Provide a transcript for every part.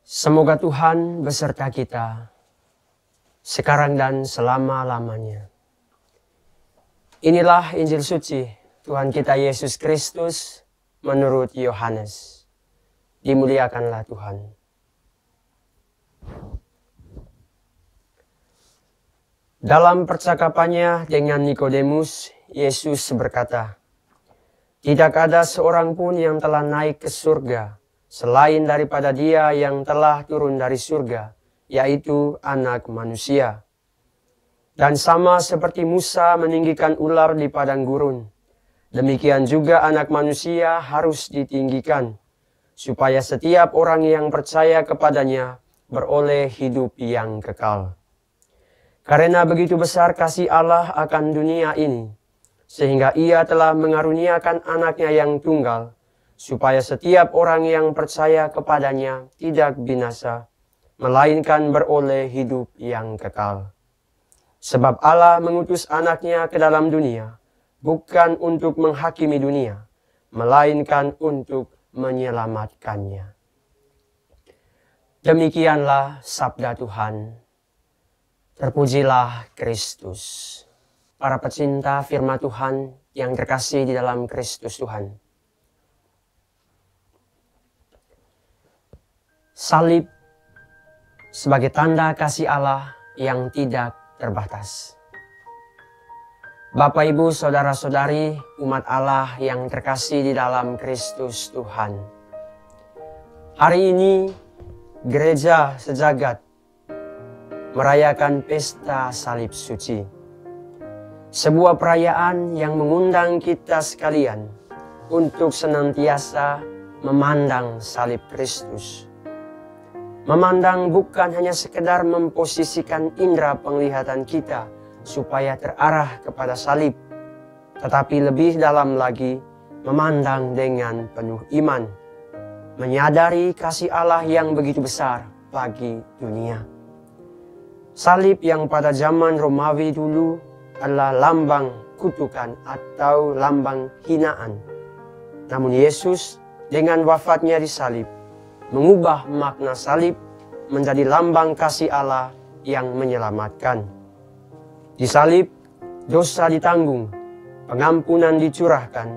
Semoga Tuhan beserta kita, sekarang dan selama-lamanya. Inilah Injil suci Tuhan kita Yesus Kristus menurut Yohanes. Dimuliakanlah Tuhan. Dalam percakapannya dengan Nikodemus, Yesus berkata, "Tidak ada seorang pun yang telah naik ke surga, selain daripada Dia yang telah turun dari surga, yaitu Anak Manusia. Dan sama seperti Musa meninggikan ular di padang gurun, demikian juga Anak Manusia harus ditinggikan, supaya setiap orang yang percaya kepadanya beroleh hidup yang kekal. Karena begitu besar kasih Allah akan dunia ini, sehingga Ia telah mengaruniakan Anaknya yang tunggal, supaya setiap orang yang percaya kepadanya tidak binasa, melainkan beroleh hidup yang kekal. Sebab Allah mengutus Anaknya ke dalam dunia, bukan untuk menghakimi dunia, melainkan untuk menyelamatkannya." Demikianlah sabda Tuhan. Terpujilah Kristus. Para pecinta firman Tuhan yang terkasih di dalam Kristus Tuhan. Salib sebagai tanda kasih Allah yang tidak terbatas. Bapak, Ibu, Saudara-saudari, umat Allah yang terkasih di dalam Kristus Tuhan. Hari ini gereja sejagat merayakan pesta salib suci. Sebuah perayaan yang mengundang kita sekalian untuk senantiasa memandang salib Kristus. Memandang bukan hanya sekedar memposisikan indera penglihatan kita supaya terarah kepada salib, tetapi lebih dalam lagi memandang dengan penuh iman, menyadari kasih Allah yang begitu besar bagi dunia. Salib yang pada zaman Romawi dulu adalah lambang kutukan atau lambang hinaan. Namun Yesus dengan wafatnya di salib mengubah makna salib menjadi lambang kasih Allah yang menyelamatkan. Di salib, dosa ditanggung, pengampunan dicurahkan,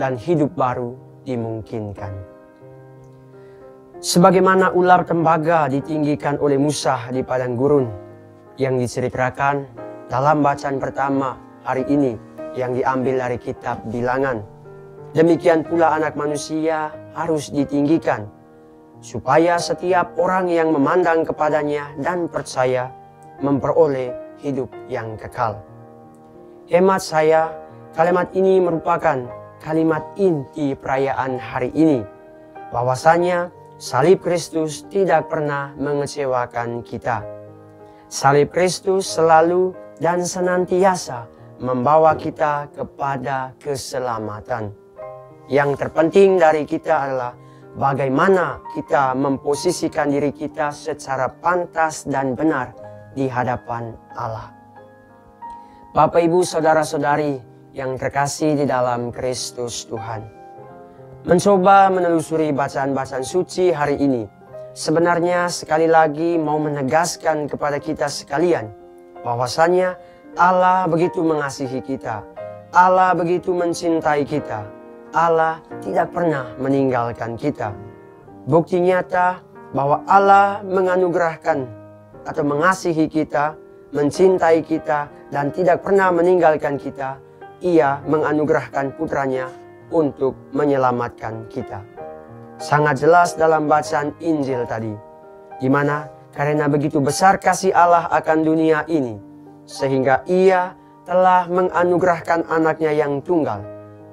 dan hidup baru dimungkinkan. Sebagaimana ular tembaga ditinggikan oleh Musa di padang gurun, yang diceritakan dalam bacaan pertama hari ini yang diambil dari kitab Bilangan. Demikian pula Anak Manusia harus ditinggikan, supaya setiap orang yang memandang kepadanya dan percaya memperoleh hidup yang kekal. Hemat saya, kalimat ini merupakan kalimat inti perayaan hari ini, bahwasanya salib Kristus tidak pernah mengecewakan kita. Salib Kristus selalu dan senantiasa membawa kita kepada keselamatan. Yang terpenting dari kita adalah bagaimana kita memposisikan diri kita secara pantas dan benar di hadapan Allah. Bapak, Ibu, Saudara-saudari yang terkasih di dalam Kristus Tuhan. Mencoba menelusuri bacaan-bacaan suci hari ini, sebenarnya sekali lagi mau menegaskan kepada kita sekalian bahwasanya Allah begitu mengasihi kita, Allah begitu mencintai kita, Allah tidak pernah meninggalkan kita. Bukti nyata bahwa Allah menganugerahkan atau mengasihi kita, mencintai kita, dan tidak pernah meninggalkan kita. Ia menganugerahkan putranya untuk menyelamatkan kita. Sangat jelas dalam bacaan Injil tadi, di mana karena begitu besar kasih Allah akan dunia ini, sehingga Ia telah menganugerahkan Anaknya yang tunggal,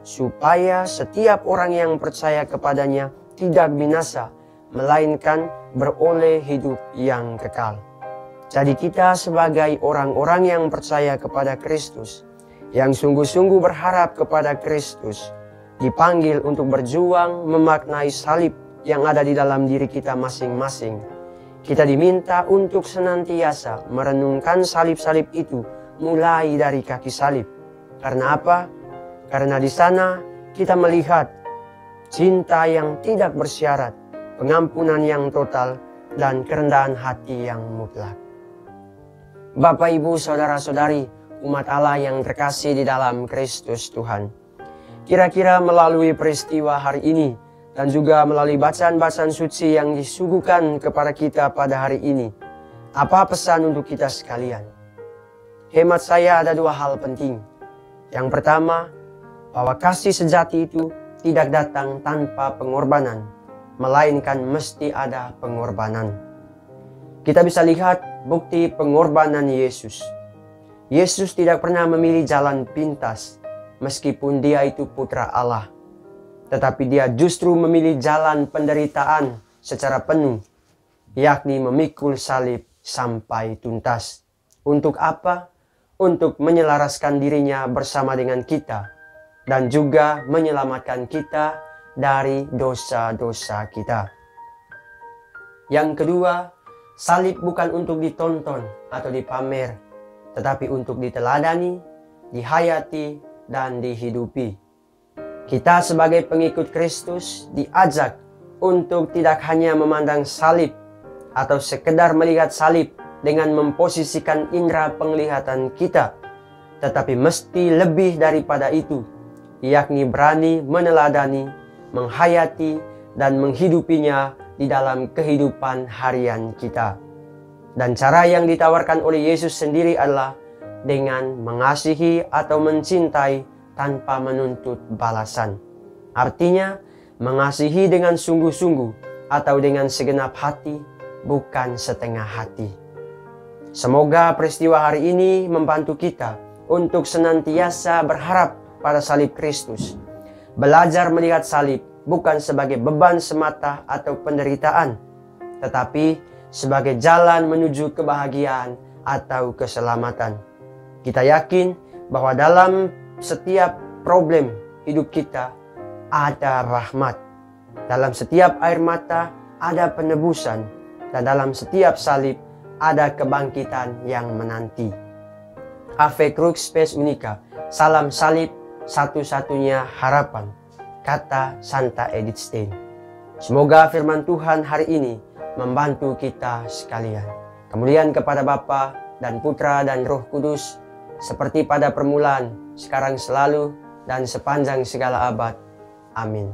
supaya setiap orang yang percaya kepadanya tidak binasa, melainkan beroleh hidup yang kekal. Jadi kita sebagai orang-orang yang percaya kepada Kristus, yang sungguh-sungguh berharap kepada Kristus, dipanggil untuk berjuang memaknai salib yang ada di dalam diri kita masing-masing. Kita diminta untuk senantiasa merenungkan salib-salib itu mulai dari kaki salib. Karena apa? Karena di sana kita melihat cinta yang tidak bersyarat, pengampunan yang total, dan kerendahan hati yang mutlak. Bapak, Ibu, Saudara-saudari, umat Allah yang terkasih di dalam Kristus Tuhan. Kira-kira melalui peristiwa hari ini dan juga melalui bacaan-bacaan suci yang disuguhkan kepada kita pada hari ini, apa pesan untuk kita sekalian? Hemat saya ada dua hal penting. Yang pertama, bahwa kasih sejati itu tidak datang tanpa pengorbanan, melainkan mesti ada pengorbanan. Kita bisa lihat bukti pengorbanan Yesus. Yesus tidak pernah memilih jalan pintas, meskipun dia itu putra Allah. Tetapi dia justru memilih jalan penderitaan secara penuh, yakni memikul salib sampai tuntas. Untuk apa? Untuk menyelaraskan dirinya bersama dengan kita dan juga menyelamatkan kita dari dosa-dosa kita. Yang kedua, salib bukan untuk ditonton atau dipamer, tetapi untuk diteladani, dihayati, dan dihidupi. Kita sebagai pengikut Kristus diajak untuk tidak hanya memandang salib atau sekedar melihat salib dengan memposisikan indera penglihatan kita, tetapi mesti lebih daripada itu, yakni berani meneladani, menghayati, dan menghidupinya di dalam kehidupan harian kita. Dan cara yang ditawarkan oleh Yesus sendiri adalah dengan mengasihi atau mencintai tanpa menuntut balasan. Artinya, mengasihi dengan sungguh-sungguh atau dengan segenap hati, bukan setengah hati. Semoga peristiwa hari ini membantu kita untuk senantiasa berharap pada salib Kristus. Belajar melihat salib bukan sebagai beban semata atau penderitaan, tetapi sebagai jalan menuju kebahagiaan atau keselamatan. Kita yakin bahwa dalam setiap problem hidup kita ada rahmat. Dalam setiap air mata ada penebusan. Dan dalam setiap salib ada kebangkitan yang menanti. Ave Crux Spes Unica, salam salib satu-satunya harapan, kata Santa Edith Stein. Semoga firman Tuhan hari ini membantu kita sekalian. Kemuliaan kepada Bapa dan Putra dan Roh Kudus, seperti pada permulaan, sekarang selalu, dan sepanjang segala abad. Amin.